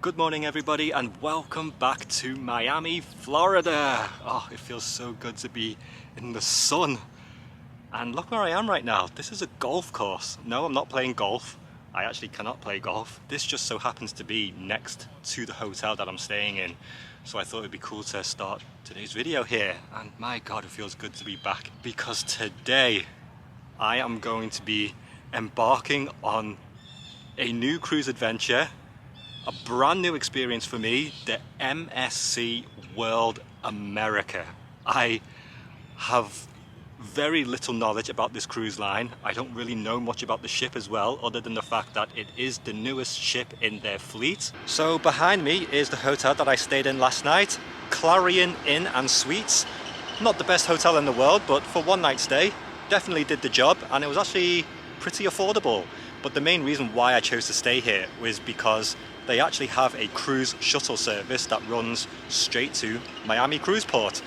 Good morning everybody and welcome back to Miami, Florida. Oh, it feels so good to be in the sun. And look where I am right now. This is a golf course. No, I'm not playing golf. I actually cannot play golf. This just so happens to be next to the hotel that I'm staying in. So I thought it'd be cool to start today's video here. And my God, it feels good to be back because today I am going to be embarking on a new cruise adventure. A brand new experience for me, the MSC World America. I have very little knowledge about this cruise line. I don't really know much about the ship as well, other than the fact that it is the newest ship in their fleet. So behind me is the hotel that I stayed in last night, Clarion Inn and Suites. Not the best hotel in the world, but for one night stay, definitely did the job, and it was actually pretty affordable. But the main reason why I chose to stay here was because they actually have a cruise shuttle service that runs straight to Miami Cruise Port.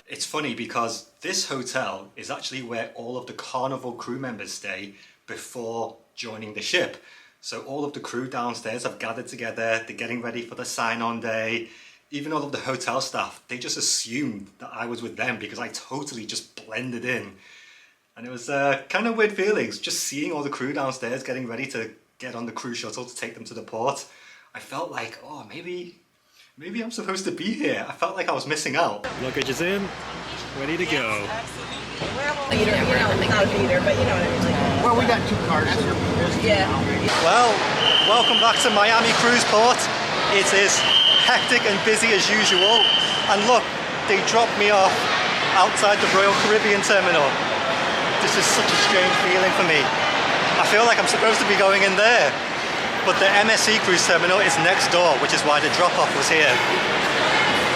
It's funny because this hotel is actually where all of the Carnival crew members stay before joining the ship. So all of the crew downstairs have gathered together, they're getting ready for the sign-on day. Even all of the hotel staff, they just assumed that I was with them because I totally just blended in. And it was kind of weird feelings, just seeing all the crew downstairs getting ready to get on the cruise shuttle to take them to the port. I felt like, oh, maybe I'm supposed to be here. I felt like I was missing out. Luggage is in, ready to go. Well, you know, not either, but you know what I mean. Like, well, we got two cars. Yeah. Well, welcome back to Miami Cruise Port. It is hectic and busy as usual. And look, they dropped me off outside the Royal Caribbean terminal. This is such a strange feeling for me. I feel like I'm supposed to be going in there, but the MSC cruise terminal is next door, which is why the drop-off was here.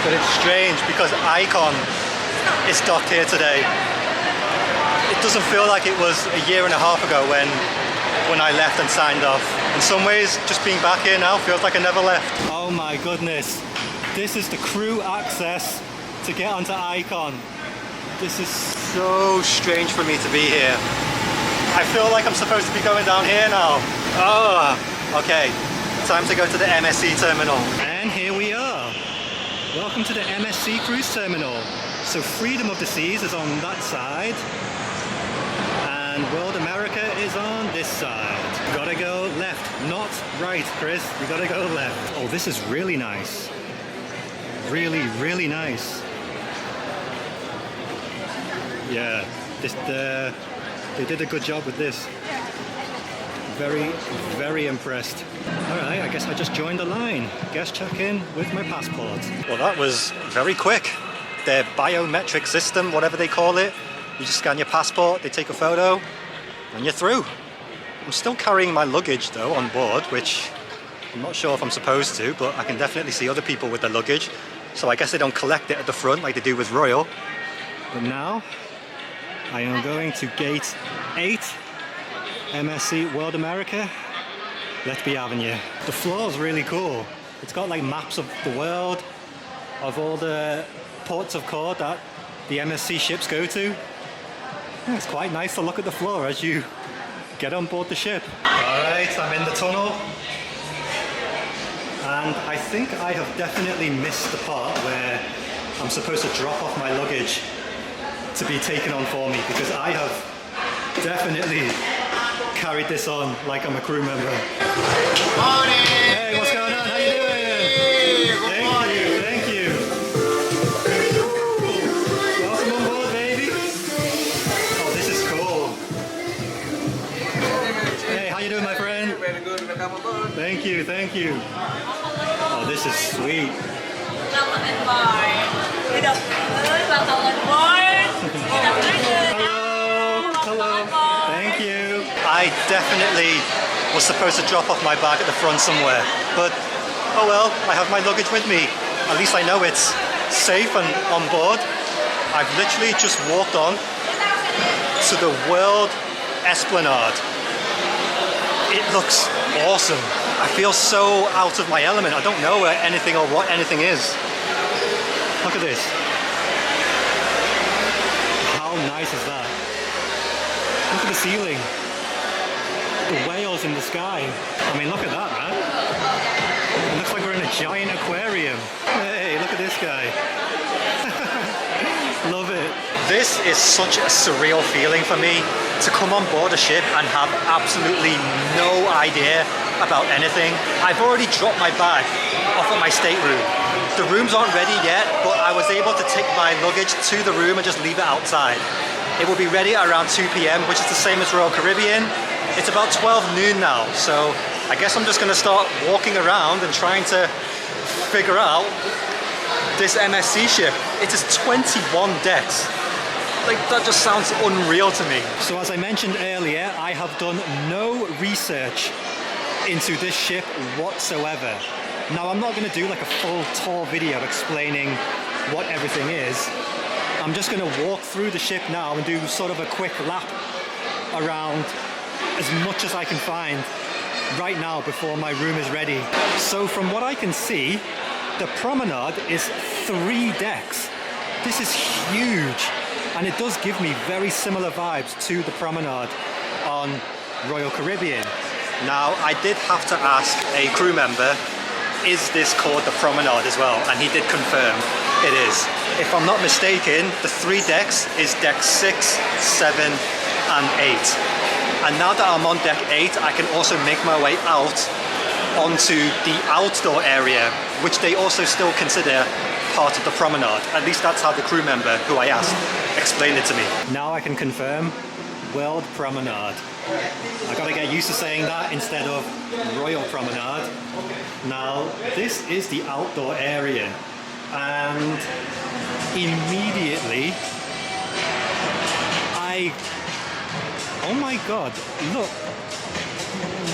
But it's strange because Icon is docked here today. It doesn't feel like it was a year and a half ago when I left and signed off. In some ways, just being back here now feels like I never left. Oh my goodness, this is the crew access to get onto Icon. This is so strange for me to be here. I feel like I'm supposed to be going down here now. Oh, okay. Time to go to the MSC terminal. And here we are. Welcome to the MSC cruise terminal. So Freedom of the Seas is on that side. And World America is on this side. You gotta go left, not right, Chris. You gotta go left. Oh, this is really nice. Really, really nice. Yeah, they did a good job with this. Very, very impressed. Alright, I guess I just joined the line. Guest check-in with my passport. Well, that was very quick. Their biometric system, whatever they call it. You just scan your passport, they take a photo, and you're through. I'm still carrying my luggage though on board, which I'm not sure if I'm supposed to, but I can definitely see other people with their luggage. So I guess they don't collect it at the front like they do with Royal. But now, I am going to gate 8, MSC World America. Let's be having you. The floor is really cool. It's got like maps of the world, of all the ports of call that the MSC ships go to. Yeah, it's quite nice to look at the floor as you get on board the ship. Alright, I'm in the tunnel. And I think I have definitely missed the part where I'm supposed to drop off my luggage to be taken on for me, because I have definitely carried this on like I'm a crew member. Morning! Hey, what's going on? How you doing? Hey, thank you. Welcome on board, baby. Oh, this is cool. Hey, how you doing, my friend? Very good. Welcome aboard. Thank you. Oh, this is sweet. Hello. Thank you. I definitely was supposed to drop off my bag at the front somewhere, but oh well, I have my luggage with me. At least I know it's safe and on board. I've literally just walked on to the World Esplanade. It looks awesome. I feel so out of my element. I don't know where anything or what anything is. Look at this. How nice is that? Look at the ceiling. stars in the sky. I mean, look at that, man. It looks like we're in a giant aquarium. Hey, look at this guy. Love it. This is such a surreal feeling for me to come on board a ship and have absolutely no idea about anything. I've already dropped my bag off at my stateroom. The rooms aren't ready yet, but I was able to take my luggage to the room and just leave it outside. It will be ready at around 2 p.m, which is the same as Royal Caribbean. It's about 12 noon now, so I guess I'm just gonna start walking around and trying to figure out this MSC ship. It is 21 decks. Like, that just sounds unreal to me. So as I mentioned earlier, I have done no research into this ship whatsoever. Now, I'm not gonna do like a full tour video explaining what everything is. I'm just gonna walk through the ship now and do sort of a quick lap around as much as I can find right now before my room is ready. So from what I can see, the promenade is 3 decks. This is huge, and it does give me very similar vibes to the promenade on Royal Caribbean. Now, I did have to ask a crew member, is this called the promenade as well? And he did confirm it is. If I'm not mistaken, the 3 decks is deck 6, 7, and 8. And now that I'm on deck 8, I can also make my way out onto the outdoor area, which they also still consider part of the promenade. At least that's how the crew member who I asked explained it to me. Now I can confirm, World Promenade. I gotta get used to saying that instead of Royal Promenade. Now, this is the outdoor area, and immediately oh my god, look.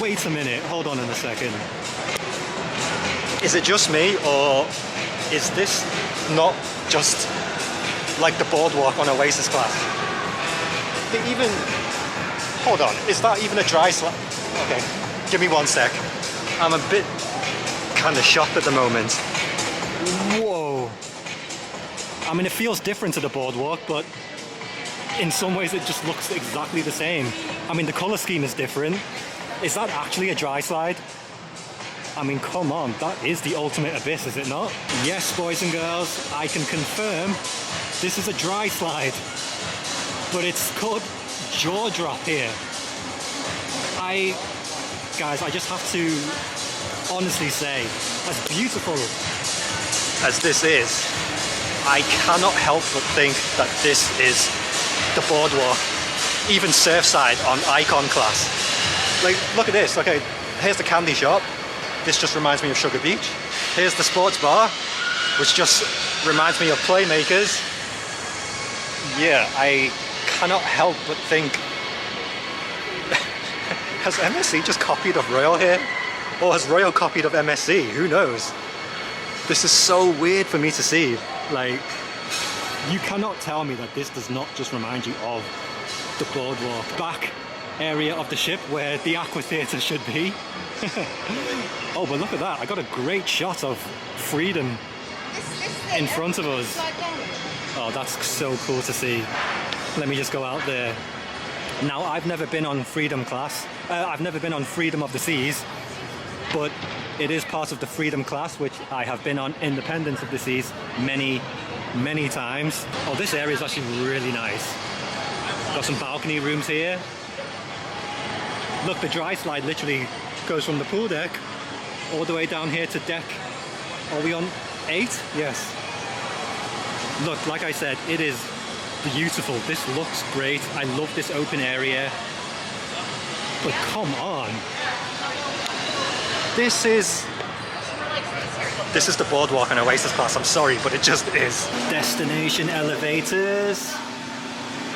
Wait a minute, hold on in a second. Is it just me, or is this not just like the boardwalk on Oasis class? They even, hold on, is that even a dry slide? Okay, give me 1 sec. I'm a bit kind of shocked at the moment. Whoa. I mean, it feels different to the boardwalk, but in some ways it just looks exactly the same. I mean, the color scheme is different. Is that actually a dry slide? I mean, come on, that is the ultimate abyss, is it not? Yes, boys and girls, I can confirm this is a dry slide, but it's called Jaw Drop here. Guys, I just have to honestly say, as beautiful as this is, I cannot help but think that this is the boardwalk, even Surfside on Icon class. Like, look at this. Okay, here's the candy shop. This just reminds me of Sugar Beach. Here's the sports bar, which just reminds me of Playmakers. Yeah, I cannot help but think, has MSC just copied of Royal here? Or has Royal copied of MSC? Who knows? This is so weird for me to see. Like, you cannot tell me that this does not just remind you of the boardwalk. Back area of the ship where the aqua theatre should be. Oh, but look at that. I got a great shot of Freedom in front of us. Oh, that's so cool to see. Let me just go out there. Now, I've never been on Freedom class. I've never been on Freedom of the Seas, but it is part of the Freedom class, which I have been on Independence of the Seas many times. Oh, this area is actually really nice. Got some balcony rooms here. Look, the dry slide literally goes from the pool deck all the way down here to deck. Are we on 8? Yes. Look, like I said, it is beautiful. This looks great. I love this open area. But come on. This is the boardwalk on Oasis class. I'm sorry, but it just is. Destination elevators.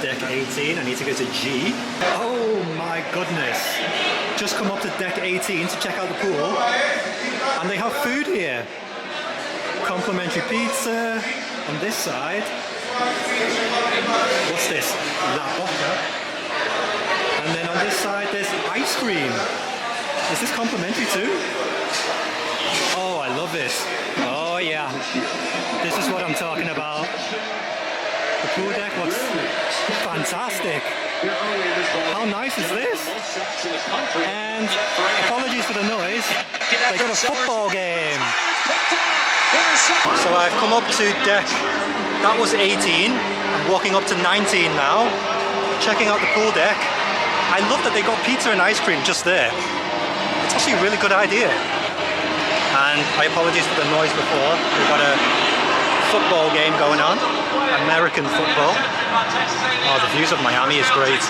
Deck 18, I need to go to G. Oh my goodness. Just come up to deck 18 to check out the pool. And they have food here. Complimentary pizza on this side. What's this? La Boca. And then on this side there's ice cream. Is this complimentary too? Oh, I love this. Oh yeah. This is what I'm talking about. The pool deck looks fantastic. How nice is this? And apologies for the noise, they got a football game. So I've come up to deck, that was 18, I'm walking up to 19 now, checking out the pool deck. I love that they got pizza and ice cream just there. It's actually a really good idea. And I apologize for the noise before. We've got a football game going on, American football. Oh, the views of Miami is great.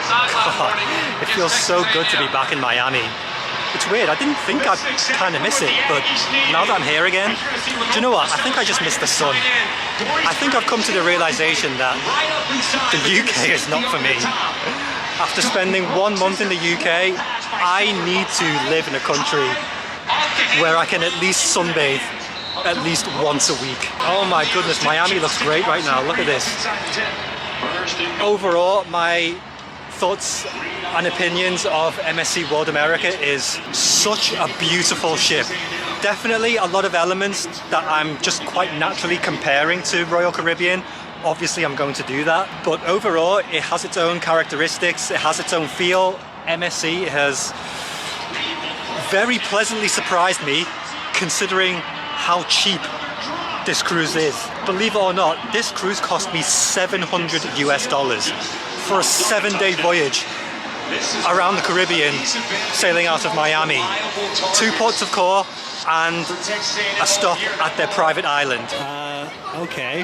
God, it feels so good to be back in Miami. It's weird, I didn't think I'd kind of miss it, but now that I'm here again, do you know what? I think I just miss the sun. I think I've come to the realization that the UK is not for me. After spending 1 month in the UK, I need to live in a country where I can at least sunbathe at least once a week. Oh my goodness, Miami looks great right now, look at this. Overall, my thoughts and opinions of MSC World America is such a beautiful ship. Definitely a lot of elements that I'm just quite naturally comparing to Royal Caribbean. Obviously I'm going to do that, but overall it has its own characteristics, it has its own feel. MSC has very pleasantly surprised me considering how cheap this cruise is. Believe it or not, this cruise cost me $700 US for a 7-day voyage around the Caribbean, sailing out of Miami. 2 ports of call and a stop at their private island. Okay,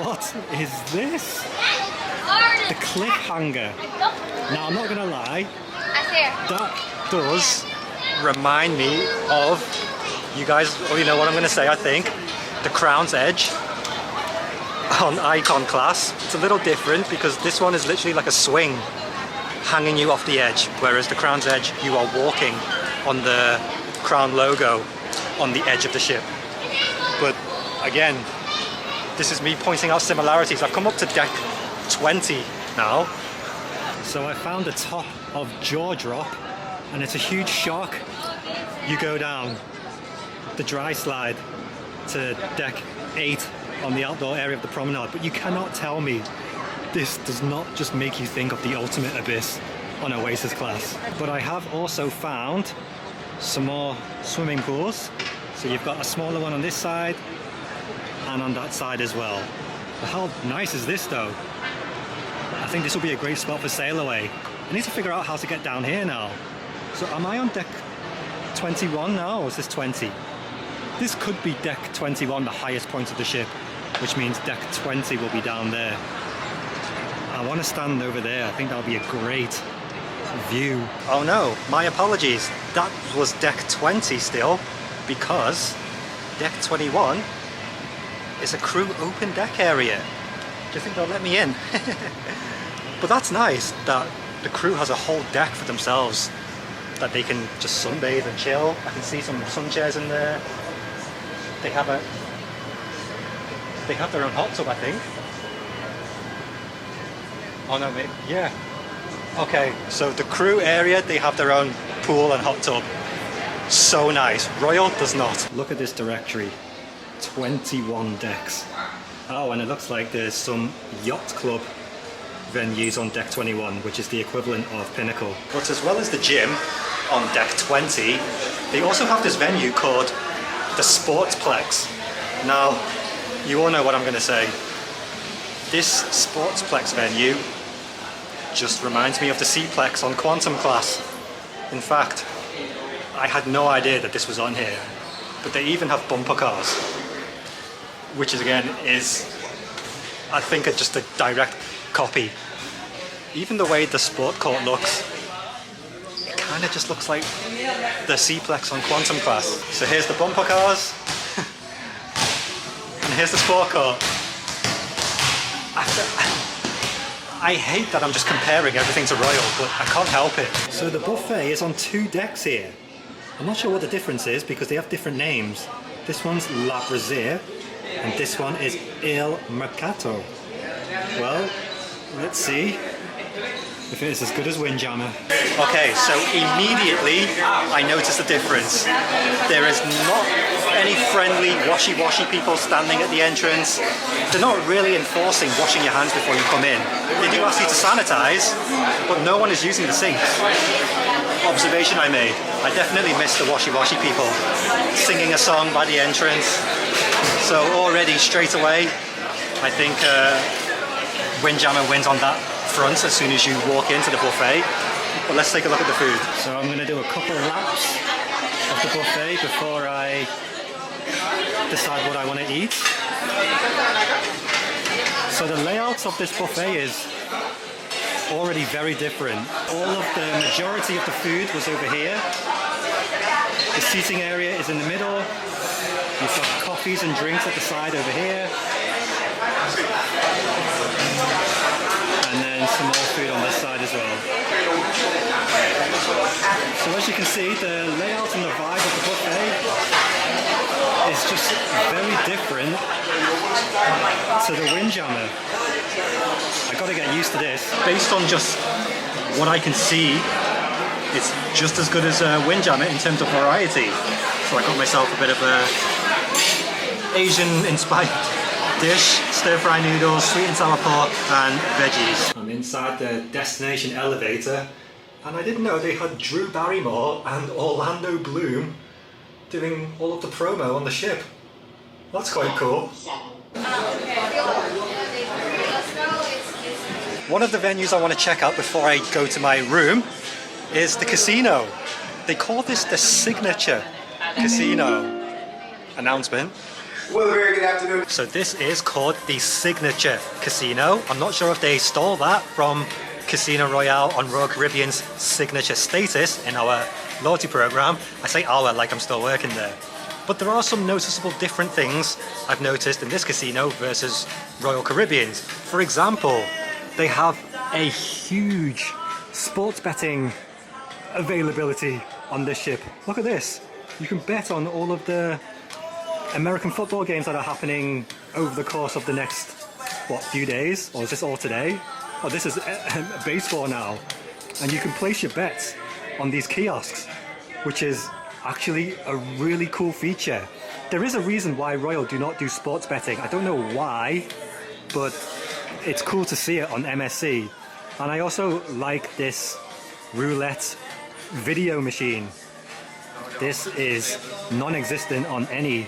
what is this? The cliffhanger. Now I'm not gonna lie, that does remind me of, you guys already know what I'm gonna say, I think, the Crown's Edge on Icon class. It's a little different because this one is literally like a swing hanging you off the edge, whereas the Crown's Edge, you are walking on the Crown logo on the edge of the ship. But again, this is me pointing out similarities. I've come up to deck 20 now. So I found the top of Jaw Drop, and it's a huge shock. You go down the dry slide to deck 8 on the outdoor area of the promenade, but you cannot tell me this does not just make you think of the ultimate abyss on Oasis class. But I have also found some more swimming pools. So you've got a smaller one on this side and on that side as well. But how nice is this though? I think this will be a great spot for sail away. I need to figure out how to get down here now. So am I on deck 21 now, or is this 20? This could be deck 21, the highest point of the ship, which means deck 20 will be down there. I want to stand over there. I think that'll be a great view. Oh no, my apologies. That was deck 20 still, because deck 21 is a crew open deck area. Do you think they'll let me in? But that's nice that the crew has a whole deck for themselves, that they can just sunbathe and chill. I can see some sun chairs in there. They have their own hot tub, I think. Oh no, mate. Yeah. Okay, so the crew area, they have their own pool and hot tub. So nice. Royal does not. Look at this directory. 21 decks. Oh, and it looks like there's some yacht club venues on deck 21, which is the equivalent of Pinnacle. But as well as the gym on deck 20, they also have this venue called the Sportsplex. Now, you all know what I'm going to say. This Sportsplex venue just reminds me of the Seaplex on Quantum class. In fact, I had no idea that this was on here, but they even have bumper cars, which is again is, I think, just a direct copy. Even the way the sport court looks, it kind of just looks like the Seaplex on Quantum class. So here's the bumper cars, and here's the sport court. I hate that I'm just comparing everything to Royal, but I can't help it. So the buffet is on 2 decks here. I'm not sure what the difference is because they have different names. This one's La Brazier, and this one is Il Mercato. Well, let's see. if it is as good as Windjammer. Okay, so immediately I noticed a difference. There is not any friendly washy-washy people standing at the entrance. They're not really enforcing washing your hands before you come in. They do ask you to sanitize, but no one is using the sinks. Observation I made. I definitely missed the washy-washy people singing a song by the entrance. So already straight away, I think Windjammer wins on that front as soon as you walk into the buffet. But let's take a look at the food. So I'm going to do a couple of laps of the buffet before I decide what I want to eat. So the layout of this buffet is already very different. All of the majority of the food was over here. The seating area is in the middle. You've got coffees and drinks at the side over here. And then some more food on this side as well. So as you can see, the layout and the vibe of the buffet is just very different to the Windjammer. I gotta get used to this. Based on just what I can see, it's just as good as Windjammer in terms of variety. So I got myself a bit of a Asian-inspired dish, stir-fry noodles, sweet and sour pork, and veggies. I'm inside the destination elevator, and I didn't know they had Drew Barrymore and Orlando Bloom doing all of the promo on the ship. That's quite cool. One of the venues I want to check out before I go to my room is the casino. They call this the Signature Casino. Announcement. Well, a very good afternoon. So this is called the Signature Casino. I'm not sure if they stole that from Casino Royale on Royal Caribbean's signature status in our loyalty program. I say our like I'm still working there. But there are some noticeable different things I've noticed in this casino versus Royal Caribbean's. For example, they have a huge sports betting availability on this ship. Look at this. You can bet on all of the American football games that are happening over the course of the next, few days? Or is this all today? Oh, this is baseball now. And you can place your bets on these kiosks, which is actually a really cool feature. There is a reason why Royal do not do sports betting. I don't know why, but it's cool to see it on MSC. And I also like this roulette video machine. This is non-existent on any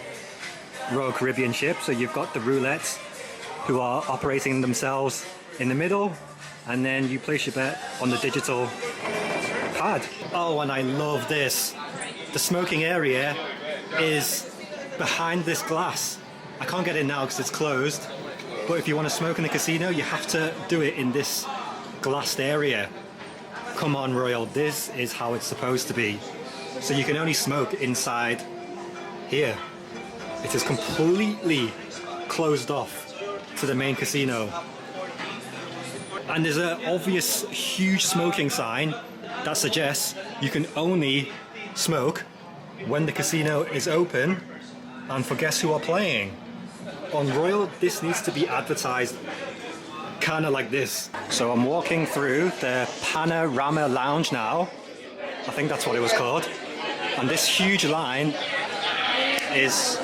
Royal Caribbean ship. So you've got the roulettes who are operating themselves in the middle, and then you place your bet on the digital pad. Oh, and I love this. The smoking area is behind this glass. I can't get in now because it's closed, but if you want to smoke in the casino, you have to do it in this glassed area. Come on, Royal, this is how it's supposed to be. So you can only smoke inside here. It is completely closed off to the main casino. And there's an obvious huge smoking sign that suggests you can only smoke when the casino is open and for guests who are playing. On Royal, this needs to be advertised kind of like this. So I'm walking through the Panorama Lounge now. I think that's what it was called. And this huge line is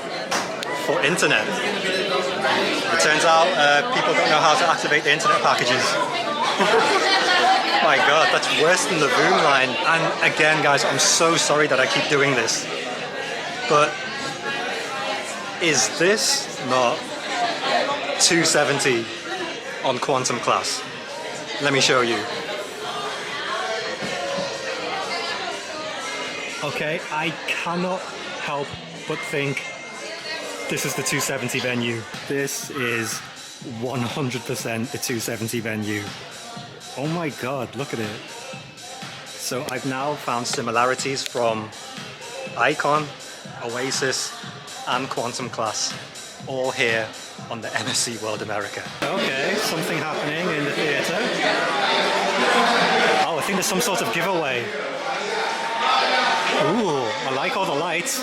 for internet. It turns out people don't know how to activate the internet packages. My god, that's worse than the Voom line. And again, guys, I'm so sorry that I keep doing this. But is this not 270 on Quantum class? Let me show you. Okay, I cannot help but think this is the 270 venue. This is 100% the 270 venue. Oh my god, look at it. So I've now found similarities from Icon, Oasis, and Quantum class, all here on the MSC World America. Okay, something happening in the theatre. Oh, I think there's some sort of giveaway. Ooh, I like all the lights.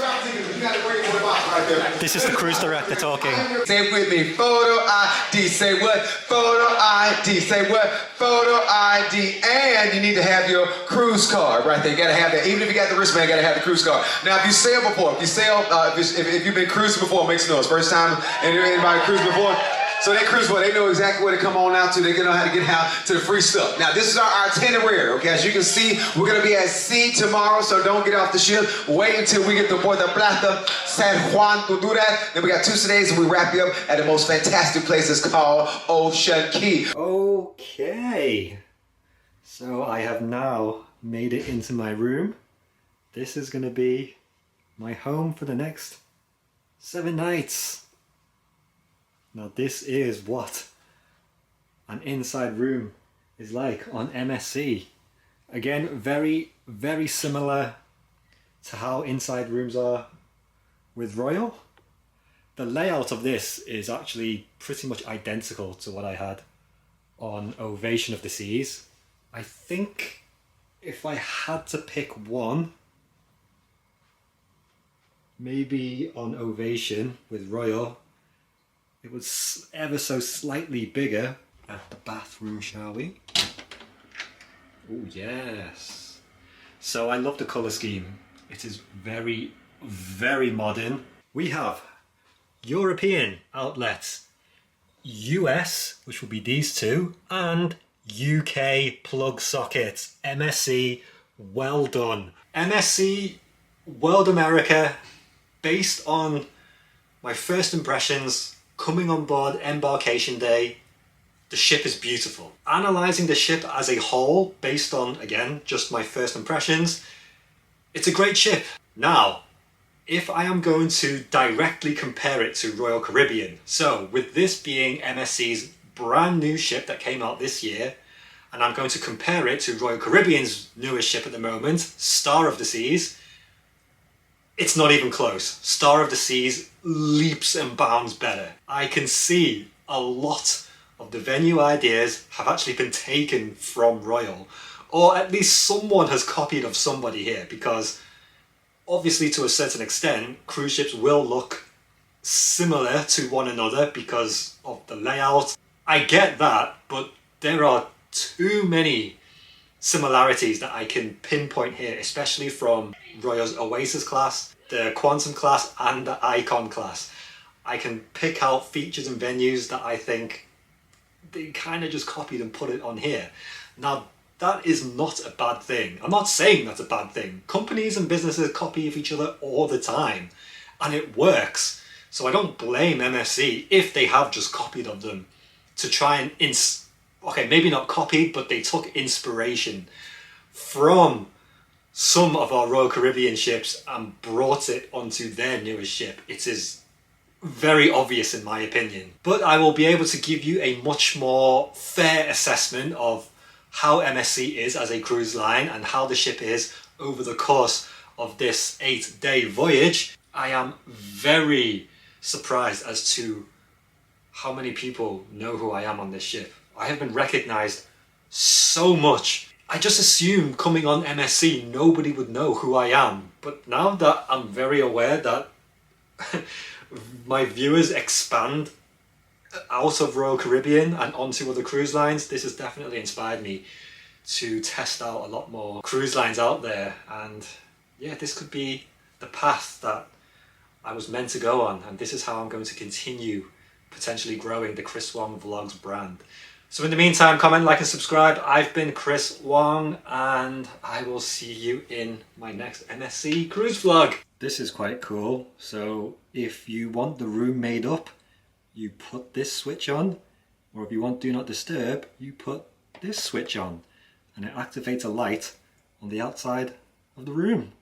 This is the cruise director talking. Say it with me, photo ID. Say what? Photo ID. Say what? Photo ID. And you need to have your cruise card right there. You gotta have that. Even if you got the wristband, you gotta have the cruise card. Now, if you sail before, if you've been cruising before, make some noise. First time anybody cruised before? So they cruise before, they know exactly where to come on out to. They know how to get out to the free stuff. Now, this is our itinerary, okay? As you can see, we're gonna be at sea tomorrow, so don't get off the ship. Wait until we get to Puerto Plata, San Juan to do that. Then we got 2 days and we wrap you up at the most fantastic place. It's called Ocean Key. Okay, so I have now made it into my room. This is gonna be my home for the next 7 nights. Now this is what an inside room is like on MSC. Again, very, very similar to how inside rooms are with Royal. The layout of this is actually pretty much identical to what I had on Ovation of the Seas. I think if I had to pick one, maybe on Ovation with Royal, it was ever so slightly bigger. At the bathroom, shall we? Oh yes. So I love the colour scheme. It is very, very modern. We have European outlets, US, which will be these two, and UK plug sockets. MSC, well done. MSC World America, based on my first impressions coming on board embarkation day. The ship is beautiful. Analysing the ship as a whole, based on, again, just my first impressions, it's a great ship. Now, if I am going to directly compare it to Royal Caribbean, so with this being MSC's brand new ship that came out this year, and I'm going to compare it to Royal Caribbean's newest ship at the moment, Star of the Seas, it's not even close. Star of the Seas leaps and bounds better. I can see a lot of the venue ideas have actually been taken from Royal, or at least someone has copied of somebody here, because obviously to a certain extent cruise ships will look similar to one another because of the layout. I get that, but there are too many similarities that I can pinpoint here, especially from Royal's Oasis class, the Quantum class and the Icon class. I can pick out features and venues that I think they kind of just copied and put it on here. Now that is not a bad thing. I'm not saying that's a bad thing. Companies and businesses copy of each other all the time and it works. So I don't blame MSC if they have just copied of them to try and okay, maybe not copied, but they took inspiration from some of our Royal Caribbean ships and brought it onto their newest ship. It is very obvious in my opinion. But I will be able to give you a much more fair assessment of how MSC is as a cruise line and how the ship is over the course of this 8-day voyage. I am very surprised as to how many people know who I am on this ship. I have been recognised so much. I just assumed coming on MSC nobody would know who I am. But now that I'm very aware that my viewers expand out of Royal Caribbean and onto other cruise lines, this has definitely inspired me to test out a lot more cruise lines out there. And yeah, this could be the path that I was meant to go on, and this is how I'm going to continue potentially growing the Chris Wong Vlogs brand. So in the meantime, comment, like and subscribe. I've been Chris Wong and I will see you in my next MSC cruise vlog. This is quite cool. So if you want the room made up, you put this switch on, or if you want Do Not Disturb, you put this switch on and it activates a light on the outside of the room.